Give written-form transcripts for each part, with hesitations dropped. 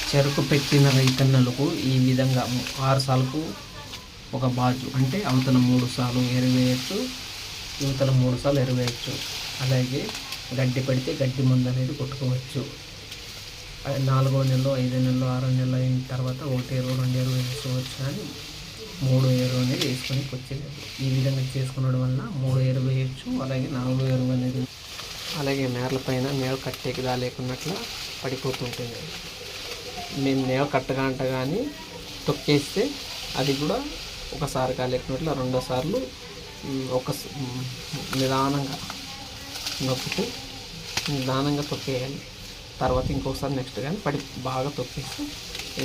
చెరుకు పెట్టిన రైతన్నలకు ఈ విధంగా 6 సార్లకు ఒక బాజు అంటే అవతల 3 సార్లు ఎరువేయచ్చు, యువతల 3 సార్లు ఎరువేయచ్చు. అలాగే గడ్డి పడితే గడ్డి మందు అనేది కొట్టుకోవచ్చు. 4వ నెలలో, 5వ నెలలో, 6వ నెలలో అయిన తర్వాత 1 ఎరువు 2 ఎరువు వేసుకోవచ్చు. కానీ 3 ఎరువు అనేది వేసుకొని వచ్చేది. ఈ విధంగా చేసుకోవడం వల్ల 3 ఎరువు వేయచ్చు. అలాగే 4వ ఎరువు అనేది అలాగే నేల పైన నేల కట్టేకి లేకున్నట్లు పడిపోతుంటుంది. మేము నేల కట్టగంట కానీ తొక్కేస్తే అది కూడా ఒకసారి కాలేకున్నట్లు 2 సార్లు నిదానంగా నొక్కుతూ నిదానంగా తొక్కేయాలి. తర్వాత ఇంకొకసారి నెక్స్ట్ కానీ బాగా తొక్కేస్తే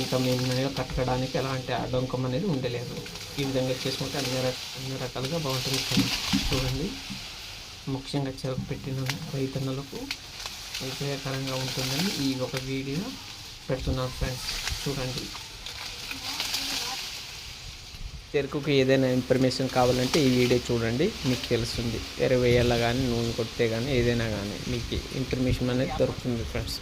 ఇంకా మేము నేల కట్టడానికి ఎలాంటి అడ్డంకం అనేది ఉండలేదు. ఈ విధంగా చేసుకుంటే అన్ని రకాలుగా బాగుంటుంది. చూడండి, ముఖ్యంగా చెరుకు పెట్టిన రైతన్నలకు ఉపయోగకరంగా ఉంటుందని ఈ ఒక వీడియో పెడుతున్నాను ఫ్రెండ్స్. చూడండి, చెరుకుకి ఏదైనా ఇన్ఫర్మేషన్ కావాలంటే ఈ వీడియో చూడండి, మీకు తెలుస్తుంది. ఎరువు వేయాలా కానీ, నూనె కొడితే కానీ, ఏదైనా కానీ మీకు ఇన్ఫర్మేషన్ అనేది దొరుకుతుంది ఫ్రెండ్స్.